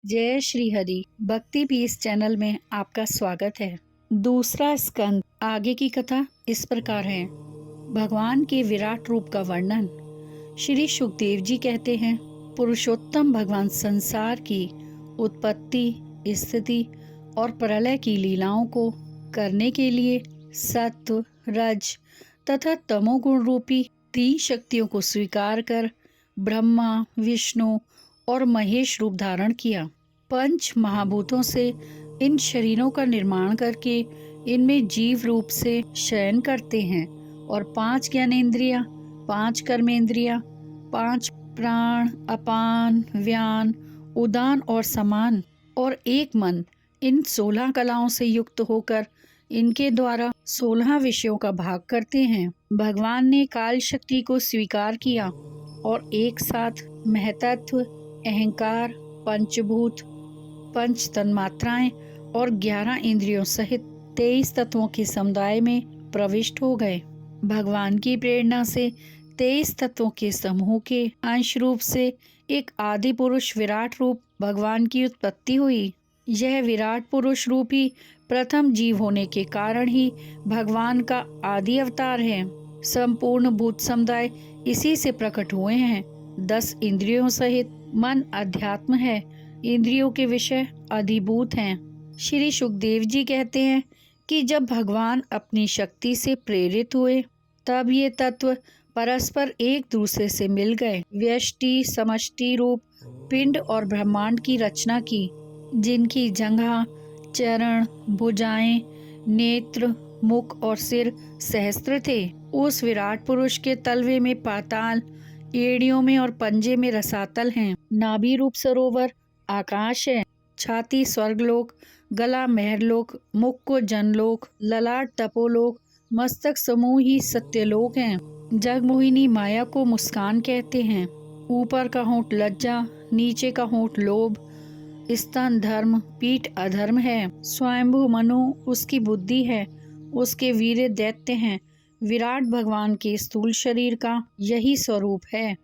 जय श्री हरि। भक्ति piece channel में आपका स्वागत है। दूसरा स्कंद। आगे की कथा इस प्रकार है। भगवान के विराट रूप का वर्णन। श्री सुखदेव जी कहते हैं, पुरुषोत्तम भगवान संसार की उत्पत्ति, स्थिति और प्रलय की लीलाओं को करने के लिए सत्व, रज तथा तमोगुण रूपी 3 शक्तियों को स्वीकार कर ब्रह्मा, विष्णु और महेश रूप धारण किया। 5 महाभूतों से इन शरीरों का निर्माण करके इनमें जीव रूप से शयन करते हैं और 5 ज्ञानेंद्रियां, 5 कर्मेंद्रियां, 5 प्राण, अपान, व्यान, उदान और समान और 1 मन, इन 16 कलाओं से युक्त होकर इनके द्वारा 16 विषयों का भाग करते हैं। भगवान ने काल शक्ति को स्वीकार किया और एक साथ महतत्व, अहंकार, पंचभूत, 5 तन्मात्राएं और 11 इंद्रियों सहित 23 तत्वों के समुदाय में प्रविष्ट हो गए। भगवान की प्रेरणा से 23 तत्वों के समूह के अंश रूप से एक आदि पुरुष विराट रूप भगवान की उत्पत्ति हुई। यह विराट पुरुष रूप ही प्रथम जीव होने के कारण ही भगवान का आदि अवतार है। संपूर्ण भूत समुदाय इसी से प्रकट हुए हैं। 10 इंद्रियों सहित मन अध्यात्म है। इंद्रियों के विषय अधिभूत हैं। श्री सुखदेव जी कहते हैं कि जब भगवान अपनी शक्ति से प्रेरित हुए तब ये तत्व परस्पर एक दूसरे से मिल गए। व्यष्टि समष्टि रूप पिंड और ब्रह्मांड की रचना की, जिनकी जंघा, चरण, भुजाएं, नेत्र, मुख और सिर सहस्त्र थे। उस विराट पुरुष के तलवे में पाताल, एड़ियों में और पंजे में रसातल हैं। नाभि रूप सरोवर आकाश है। छाती स्वर्गलोक, गला महरलोक, मुख को जनलोक, ललाट तपोलोक, मस्तक समूह ही सत्यलोक हैं। जगमोहिनी माया को मुस्कान कहते हैं। ऊपर का होंठ लज्जा, नीचे का होंठ लोभ, स्तन धर्म, पीठ अधर्म है। स्वयंभू मनु उसकी बुद्धि है, उसके वीर्य दैत्य हैं। विराट भगवान के स्थूल शरीर का यही स्वरूप है।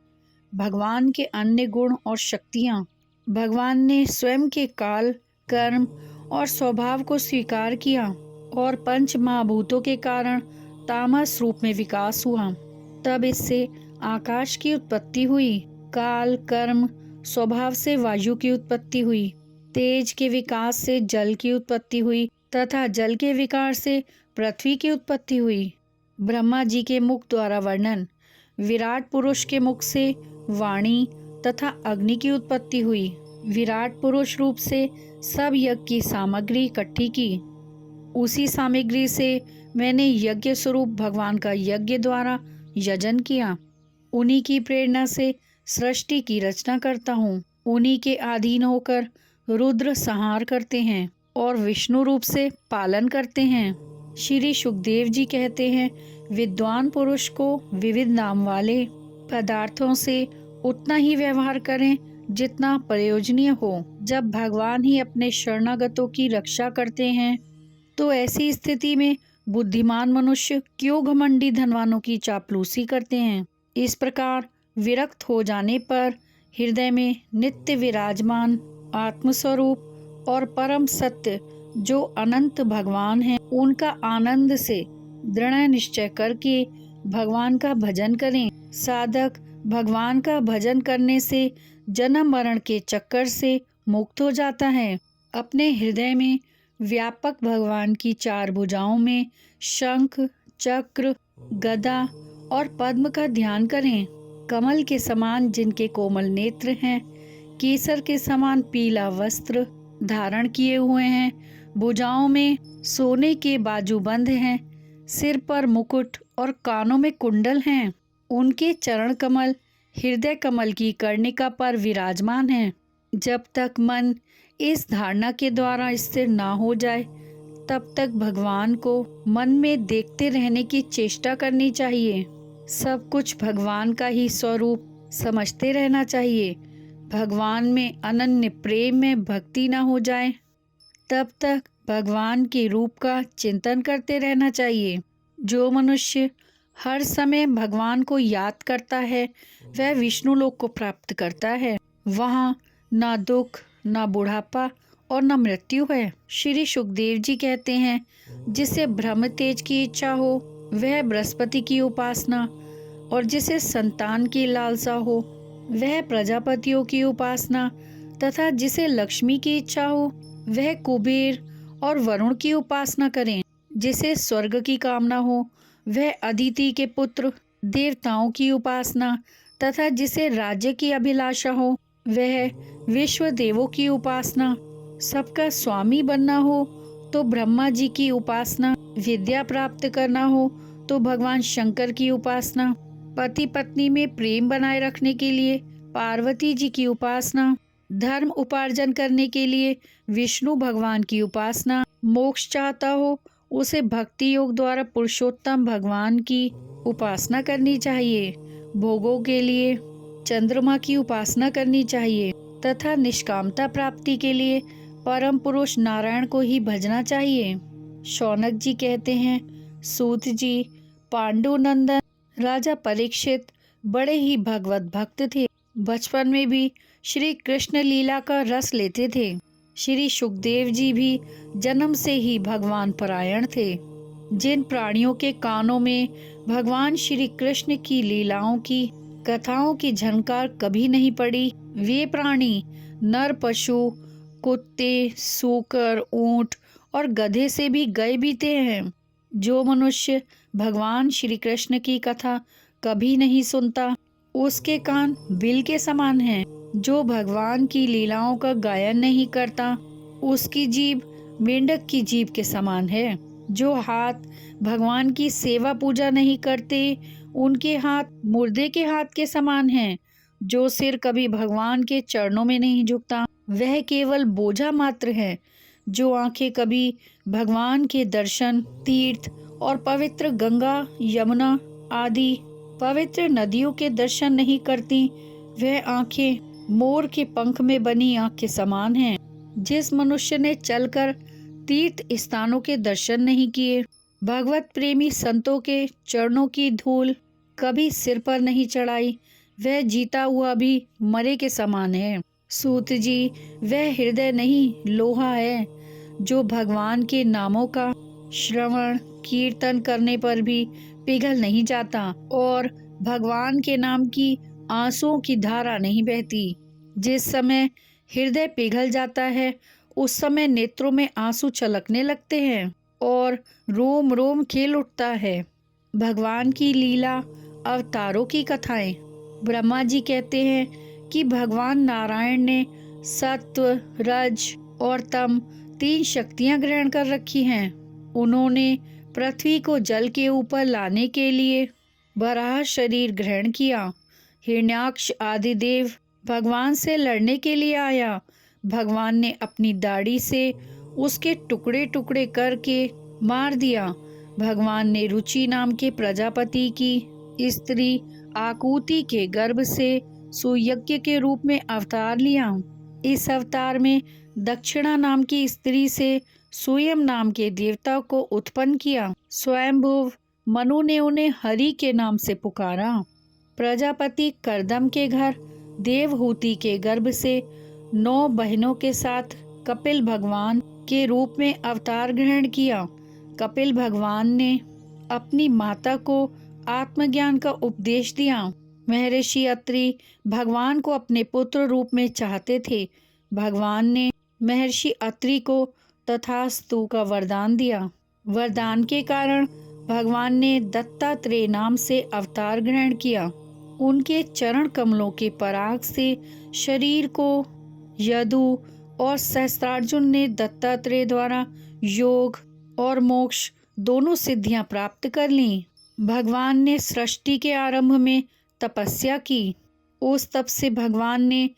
भगवान के अन्य गुण और शक्तियाँ। भगवान ने स्वयं के काल, कर्म और स्वभाव को स्वीकार किया और 5 महाभूतों के कारण तामस रूप में विकास हुआ। तब इससे आकाश की उत्पत्ति हुई। काल, कर्म, स्वभाव से वायु की उत्पत्ति हुई। तेज के विकास से जल की उत्पत्ति हुई तथा जल के विकार से पृथ्वी की उत्पत्ति हुई। ब्रह्मा जी के मुख द्वारा वर्णन। विराट पुरुष के मुख से वाणी तथा अग्नि की उत्पत्ति हुई। विराट पुरुष रूप से सब यज्ञ की सामग्री इकट्ठी की। उसी सामग्री से मैंने यज्ञ स्वरूप भगवान का यज्ञ द्वारा यजन किया। उन्हीं की प्रेरणा से सृष्टि की रचना करता हूँ। उन्हीं के अधीन होकर रुद्र संहार करते हैं और विष्णु रूप से पालन करते हैं। श्री सुखदेव जी कहते हैं, विद्वान पुरुष को विविध नाम वाले पदार्थों से उतना ही व्यवहार करें जितना प्रयोजनीय हो। जब भगवान ही अपने शरणागतों की रक्षा करते हैं तो ऐसी स्थिति में बुद्धिमान मनुष्य क्यों घमंडी धनवानों की चापलूसी करते हैं। इस प्रकार विरक्त हो जाने पर हृदय में नित्य विराजमान आत्मस्वरूप और परम सत्य जो अनंत भगवान है, उनका आनंद से दृढ़ निश्चय करके भगवान का भजन करें। साधक भगवान का भजन करने से जन्म मरण के चक्कर से मुक्त हो जाता है। अपने हृदय में व्यापक भगवान की 4 भुजाओं में शंख, चक्र, गदा और पद्म का ध्यान करें। कमल के समान जिनके कोमल नेत्र हैं, केसर के समान पीला वस्त्र धारण किए हुए हैं, भुजाओं में सोने के बाजूबंद हैं, सिर पर मुकुट और कानों में कुंडल हैं। उनके चरण कमल हृदय कमल की कर्णिका पर विराजमान हैं। जब तक मन इस धारणा के द्वारा स्थिर ना हो जाए तब तक भगवान को मन में देखते रहने की चेष्टा करनी चाहिए। सब कुछ भगवान का ही स्वरूप समझते रहना चाहिए। भगवान में अनन्य प्रेम में भक्ति ना हो जाए तब तक भगवान के रूप का चिंतन करते रहना चाहिए। जो मनुष्य हर समय भगवान को याद करता है वह विष्णु लोक को प्राप्त करता है। वहाँ ना दुख, न बुढ़ापा और न मृत्यु है। श्री सुखदेव जी कहते हैं, जिसे ब्रह्म तेज की इच्छा हो वह बृहस्पति की उपासना, और जिसे संतान की लालसा हो वह प्रजापतियों की उपासना, तथा जिसे लक्ष्मी की इच्छा हो वह कुबेर और वरुण की उपासना करें। जिसे स्वर्ग की कामना हो वह अदिति के पुत्र देवताओं की उपासना, तथा जिसे राज्य की अभिलाषा हो वह विश्व देवों की उपासना, सबका स्वामी बनना हो तो ब्रह्मा जी की उपासना, विद्या प्राप्त करना हो तो भगवान शंकर की उपासना, पति पत्नी में प्रेम बनाए रखने के लिए पार्वती जी की उपासना, धर्म उपार्जन करने के लिए विष्णु भगवान की उपासना, मोक्ष चाहता हो उसे भक्ति योग द्वारा पुरुषोत्तम भगवान की उपासना करनी चाहिए, भोगों के लिए चंद्रमा की उपासना करनी चाहिए, तथा निष्कामता प्राप्ति के लिए परम पुरुष नारायण को ही भजना चाहिए। शौनक जी कहते हैं, सूत जी, पांडुनंदन राजा परीक्षित बड़े ही भगवत भक्त थे। बचपन में भी श्री कृष्ण लीला का रस लेते थे। श्री सुखदेव जी भी जन्म से ही भगवान परायण थे। जिन प्राणियों के कानों में भगवान श्री कृष्ण की लीलाओं की कथाओं की झनकार कभी नहीं पड़ी, वे प्राणी नर पशु, कुत्ते, सूकर, ऊंट और गधे से भी गए बीते हैं। जो मनुष्य भगवान श्री कृष्ण की कथा कभी नहीं सुनता उसके कान बिल के समान हैं। जो भगवान की लीलाओं का गायन नहीं करता उसकी जीभ मेंढक की जीभ के समान है। जो हाथ भगवान की सेवा पूजा नहीं करते उनके हाथ मुर्दे के हाथ के समान हैं। जो सिर कभी भगवान के चरणों में नहीं झुकता वह केवल बोझा मात्र है। जो आंखें कभी भगवान के दर्शन, तीर्थ और पवित्र गंगा, यमुना आदि पवित्र नदियों के दर्शन नहीं करती वह आंखें मोर के पंख में बनी आंख के समान हैं। जिस मनुष्य ने चलकर तीर्थ स्थानों के दर्शन नहीं किए, भगवत प्रेमी संतों के चरणों की धूल कभी सिर पर नहीं चढ़ाई, वह जीता हुआ भी मरे के समान है। सूत जी, वह हृदय नहीं लोहा है जो भगवान के नामों का श्रवण कीर्तन करने पर भी पिघल नहीं जाता और भगवान के नाम की आंसुओं की धारा नहीं बहती। जिस समय हृदय पिघल जाता है उस समय नेत्रों में आंसू छलकने लगते हैं और रोम रोम खिल उठता है। भगवान की लीला अवतारों की कथाएं। ब्रह्मा जी कहते हैं कि भगवान नारायण ने सत्व, रज और तम 3 शक्तियां ग्रहण कर रखी हैं। उन्होंने पृथ्वी को जल के ऊपर लाने के लिए वराह शरीर ग्रहण किया। हिरण्याक्ष आदि देव भगवान से लड़ने के लिए आया। भगवान ने अपनी दाढ़ी से उसके टुकड़े टुकड़े करके मार दिया। भगवान ने रुचि नाम के प्रजापति की स्त्री आकुति के गर्भ से सुयज्ञ के रूप में अवतार लिया। इस अवतार में दक्षिणा नाम की स्त्री से सूयम नाम के देवता को उत्पन्न किया। स्वयंभुव मनु ने उन्हें हरि के नाम से पुकारा। प्रजापति करदम के घर देवहूति के गर्भ से 9 बहनों के साथ कपिल भगवान के रूप में अवतार ग्रहण किया। कपिल भगवान ने अपनी माता को आत्मज्ञान का उपदेश दिया। महर्षि अत्रि भगवान को अपने पुत्र रूप में चाहते थे। भगवान ने महर्षि अत्रि को तथास्तु का वरदान दिया। वरदान के कारण भगवान ने दत्तात्रेय नाम से अवतार ग्रहण किया। उनके चरण कमलों के पराग से शरीर को यदु और सहस्त्रार्जुन ने दत्तात्रेय द्वारा योग और मोक्ष दोनों सिद्धियां प्राप्त कर लीं। भगवान ने सृष्टि के आरंभ में तपस्या की। उस तप से भगवान ने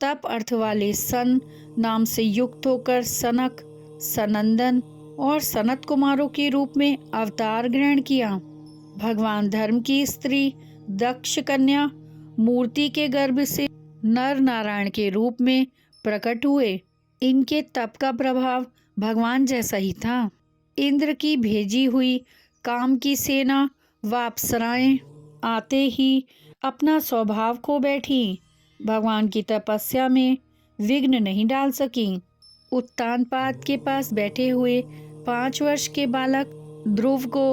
तप अर्थ वाले सन नाम से युक्त होकर सनक, सनंदन और सनत कुमारों के रूप में अवतार ग्रहण किया। भगवान धर्म की स्त्री दक्ष कन्या मूर्ति के गर्भ से नर नारायण के रूप में प्रकट हुए। इनके तप का प्रभाव भगवान जैसा ही था। इंद्र की भेजी हुई काम की सेना व अप्सराएं आते ही अपना स्वभाव खो बैठी। भगवान की तपस्या में विघ्न नहीं डाल सकी। उत्तानपाद के पास बैठे हुए 5 वर्ष के बालक ध्रुव को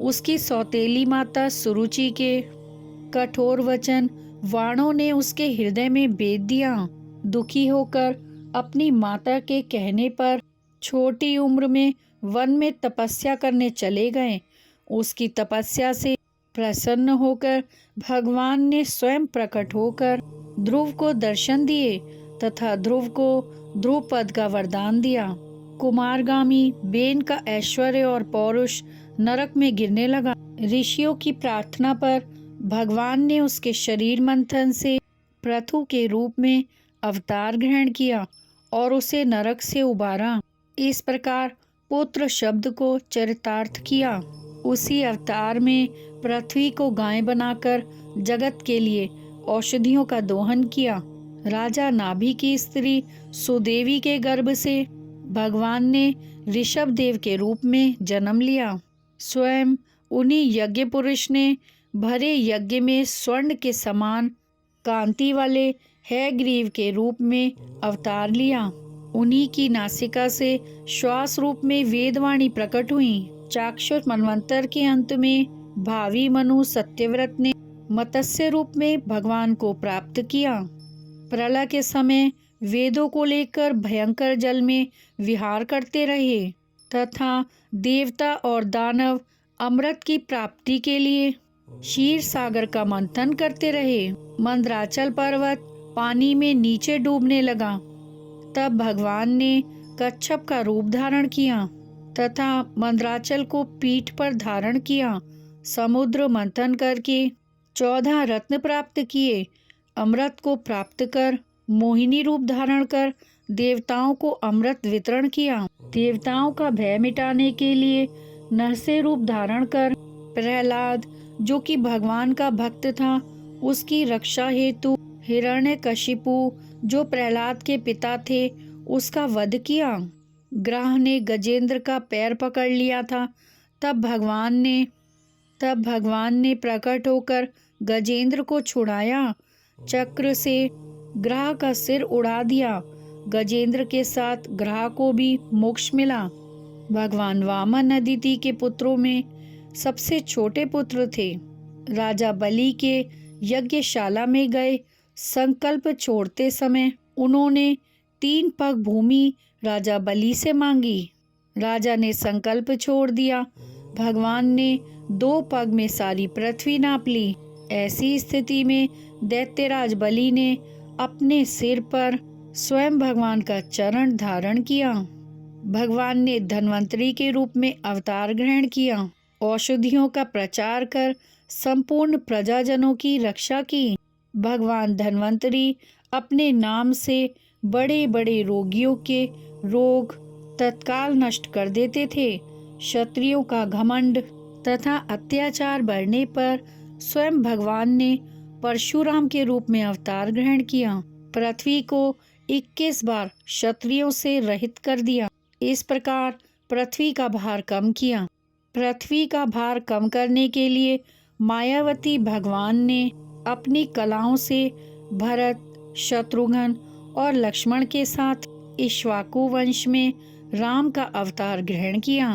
उसकी सौतेली माता सुरुचि के कठोर वचन वाणों ने उसके हृदय में बेध दिया। दुखी होकर अपनी माता के कहने पर छोटी उम्र में वन में तपस्या करने चले गए। उसकी तपस्या से प्रसन्न होकर भगवान ने स्वयं प्रकट होकर ध्रुव को दर्शन दिए तथा ध्रुव को ध्रुव पद का वरदान दिया। कुमारगामी बेन का ऐश्वर्य और पौरुष नरक में गिरने लगा। ऋषियों की प्रार्थना पर भगवान ने उसके शरीर मंथन से पृथु के रूप में अवतार ग्रहण किया और उसे नरक से उबारा। इस प्रकार पुत्र शब्द को चरितार्थ किया। उसी अवतार में पृथ्वी को गाय बनाकर जगत के लिए औषधियों का दोहन किया। राजा नाभि की स्त्री सुदेवी के गर्भ से भगवान ने ऋषभ देव के रूप में जन्म लिया। स्वयं उन्हीं यज्ञ पुरुष ने भरे यज्ञ में स्वर्ण के समान कांति वाले हैग्रीव के रूप में अवतार लिया। उन्हीं की नासिका से श्वास रूप में वेदवाणी प्रकट हुई। चाक्षुष मनवंतर के अंत में भावी मनु सत्यव्रत ने मत्स्य रूप में भगवान को प्राप्त किया। प्रलय के समय वेदों को लेकर भयंकर जल में विहार करते रहे तथा देवता और दानव अमृत की प्राप्ति के लिए क्षीर सागर का मंथन करते रहे। मंदराचल पर्वत पानी में नीचे डूबने लगा। तब भगवान ने कच्छप का रूप धारण किया तथा मंदराचल को पीठ पर धारण किया। समुद्र मंथन करके 14 रत्न प्राप्त किए। अमृत को प्राप्त कर मोहिनी रूप धारण कर देवताओं को अमृत वितरण किया। देवताओं का भय मिटाने के लिए नरसे रूप धारण कर प्रहलाद जो कि भगवान का भक्त था उसकी रक्षा हेतु हिरण्यकशिपु जो प्रहलाद के पिता थे उसका वध किया। ग्रह ने गजेंद्र का पैर पकड़ लिया था। तब भगवान ने प्रकट होकर गजेंद्र को छुड़ाया। चक्र से ग्रह का सिर उड़ा दिया। गजेंद्र के साथ ग्रह को भी मोक्ष मिला। भगवान वामन अदिति के पुत्रों में सबसे छोटे पुत्र थे। राजा बलि के यज्ञशाला में गए संकल्प छोड़ते समय उन्होंने 3 पग भूमि राजा बलि से मांगी। राजा ने संकल्प छोड़ दिया। भगवान ने 2 पग में सारी पृथ्वी नाप ली। ऐसी स्थिति में दैत्यराज बलि ने अपने सिर पर स्वयं भगवान का चरण धारण किया। भगवान ने धन्वंतरी के रूप में अवतार ग्रहण किया। औषधियों का प्रचार कर संपूर्ण प्रजाजनों की रक्षा की। भगवान धन्वंतरी अपने नाम से बड़े बड़े रोगियों के रोग तत्काल नष्ट कर देते थे। क्षत्रियों का घमंड तथा अत्याचार बढ़ने पर स्वयं भगवान ने परशुराम के रूप में अवतार ग्रहण किया। पृथ्वी को 21 बार क्षत्रियों से रहित कर दिया। इस प्रकार पृथ्वी का भार कम किया। पृथ्वी का भार कम करने के लिए मायावती भगवान ने अपनी कलाओं से भरत, शत्रुघ्न और लक्ष्मण के साथ इक्ष्वाकु वंश में राम का अवतार ग्रहण किया।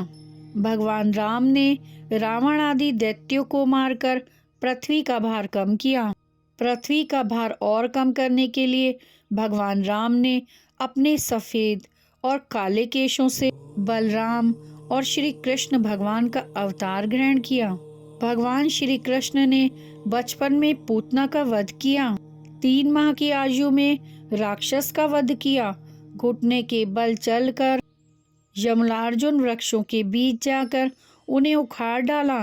भगवान राम ने रावण आदि दैत्यों को मारकर पृथ्वी का भार कम किया। पृथ्वी का भार और कम करने के लिए भगवान राम ने अपने सफेद और काले केशों से बलराम और श्री कृष्ण भगवान का अवतार ग्रहण किया। भगवान श्री कृष्ण ने बचपन में पूतना का वध किया। 3 माह की आयु में राक्षस का वध किया। घुटने के बल चलकर यमलार्जुन वृक्षों के बीच जाकर उन्हें उखाड़ डाला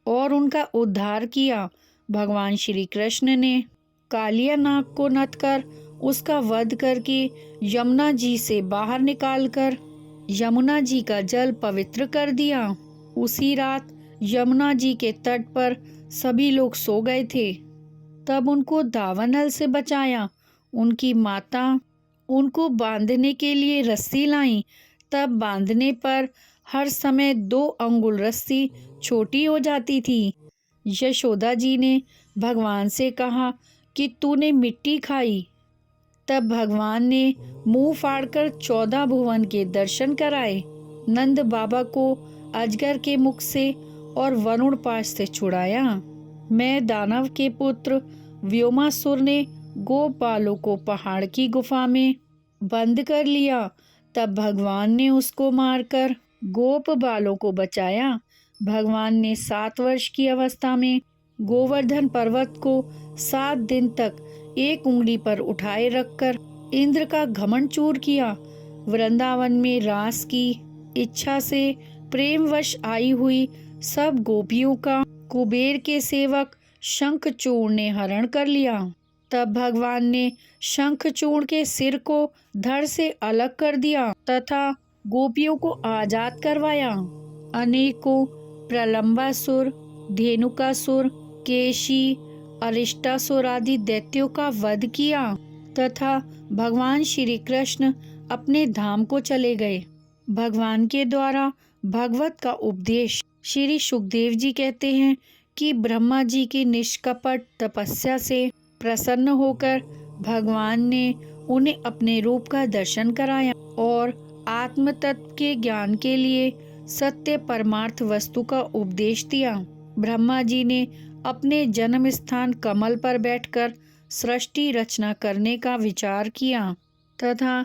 और उनका उद्धार किया। भगवान श्री कृष्ण ने कालिया नाग को नत कर उसका वध करके यमुना जी से बाहर निकालकर यमुना जी का जल पवित्र कर दिया। उसी रात यमुना जी के तट पर सभी लोग सो गए थे। तब उनको दावानल से बचाया। उनकी माता उनको बांधने के लिए रस्सी लाई। तब बांधने पर हर समय 2 अंगुल रस्सी छोटी हो जाती थी। यशोदा जी ने भगवान से कहा कि तूने मिट्टी खाई तब भगवान ने मुंह फाड़कर 14 भुवन के दर्शन कराए। नंद बाबा को अजगर के मुख से और वरुण पाश से छुड़ाया। मैं दानव के पुत्र व्योमासुर ने गोपालों को पहाड़ की गुफा में बंद कर लिया। तब भगवान ने उसको मारकर गोप बालों को बचाया। भगवान ने 7 वर्ष की अवस्था में गोवर्धन पर्वत को 7 दिन तक एक उंगली पर उठाए रखकर इंद्र का घमंड चूर किया। वृंदावन में रास की इच्छा से प्रेमवश आई हुई सब गोपियों का कुबेर के सेवक शंखचूड़ ने हरण कर लिया। तब भगवान ने शंखचूड़ के सिर को धड़ से अलग कर दिया तथा गोपियों को आजाद करवाया। अनेकों प्रलंबासुर, धेनुकासुर, केशी, अरिष्टासुर आदि दैत्यों का वध किया तथा भगवान श्री कृष्ण अपने धाम को चले गए। भगवान के द्वारा भगवत का उपदेश। श्री सुखदेव जी कहते हैं कि ब्रह्मा जी की निष्कपट तपस्या से प्रसन्न होकर भगवान ने उन्हें अपने रूप का दर्शन कराया और आत्म तत्व के ज्ञान के लिए सत्य परमार्थ वस्तु का उपदेश दिया। ब्रह्मा जी ने अपने जन्म स्थान कमल पर बैठकर सृष्टि रचना करने का विचार किया तथा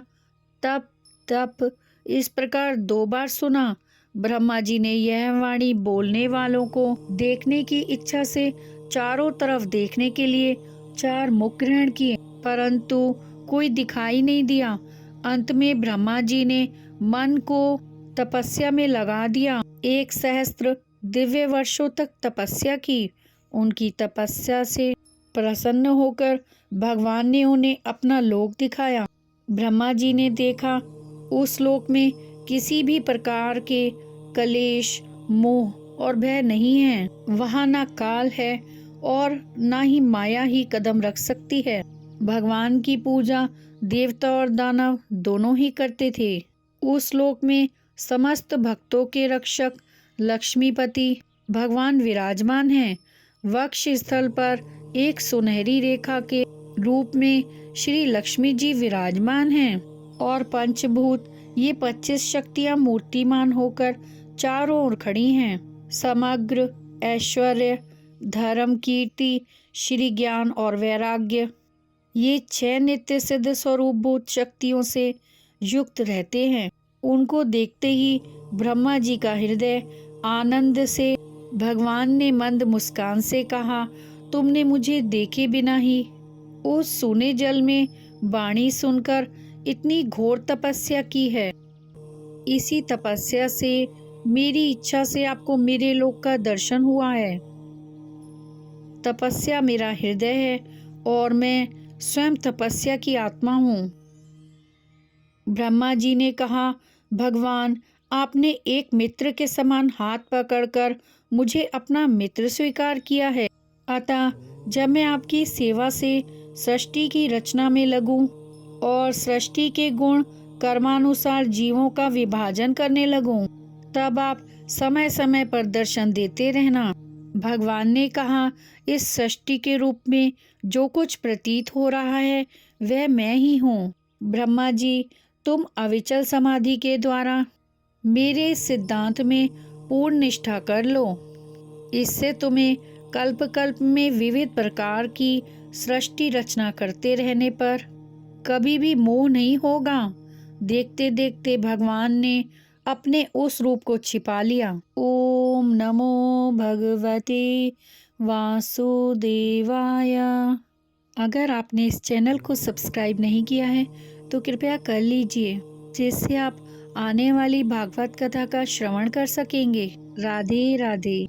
तप तप इस प्रकार 2 बार सुना। ब्रह्मा जी ने यह वाणी बोलने वालों को देखने की इच्छा से चारों तरफ देखने के लिए 4 मुख ग्रहण किए, परंतु कोई दिखाई नहीं दिया। अंत में ब्रह्मा जी ने मन को तपस्या में लगा दिया। 1 सहस्त्र दिव्य वर्षों तक तपस्या की। उनकी तपस्या से प्रसन्न होकर भगवान ने उन्हें अपना लोक दिखाया। ब्रह्मा जी ने देखा उस लोक में किसी भी प्रकार के कलेश, मोह और भय नहीं है। वहाँ ना काल है और ना ही माया ही कदम रख सकती है। भगवान की पूजा देवता और दानव दोनों ही करते थे। उस लोक में समस्त भक्तों के रक्षक लक्ष्मीपति भगवान विराजमान हैं। वक्ष स्थल पर एक सुनहरी रेखा के रूप में श्री लक्ष्मी जी विराजमान हैं और पंचभूत ये 25 शक्तियां मूर्तिमान होकर चारों ओर खड़ी हैं। समग्र ऐश्वर्य, धर्म, कीर्ति, श्री ज्ञान और वैराग्य ये 6 नित्य सिद्ध स्वरूपभूत शक्तियों से युक्त रहते हैं। उनको देखते ही ब्रह्मा जी का हृदय आनंद से भगवान ने मंद मुस्कान से कहा, तुमने मुझे देखे बिना ही उस सूने जल में वाणी सुनकर इतनी घोर तपस्या की है। इसी तपस्या से मेरी इच्छा से आपको मेरे लोक का दर्शन हुआ है। तपस्या मेरा हृदय है और मैं स्वयं तपस्या की आत्मा हूँ। ब्रह्मा जी ने कहा, भगवान आपने एक मित्र के समान हाथ पकड़कर मुझे अपना मित्र स्वीकार किया है। अतः जब मैं आपकी सेवा से सृष्टि की रचना में लगूं और सृष्टि के गुण कर्मानुसार जीवों का विभाजन करने लगूं, तब आप समय समय पर दर्शन देते रहना। भगवान ने कहा, इस सृष्टि के रूप में जो कुछ प्रतीत हो रहा है वह मैं ही हूँ। ब्रह्मा जी, तुम अविचल समाधि के द्वारा मेरे सिद्धांत में पूर्ण निष्ठा कर लो। इससे तुम्हें कल्प कल्प में विविध प्रकार की सृष्टि रचना करते रहने पर कभी भी मोह नहीं होगा। देखते देखते भगवान ने अपने उस रूप को छिपा लिया। ओम नमो भगवते वासुदेवाय। अगर आपने इस चैनल को सब्सक्राइब नहीं किया है तो कृपया कर लीजिए, जिससे आप आने वाली भागवत कथा का श्रवण कर सकेंगे। राधे राधे।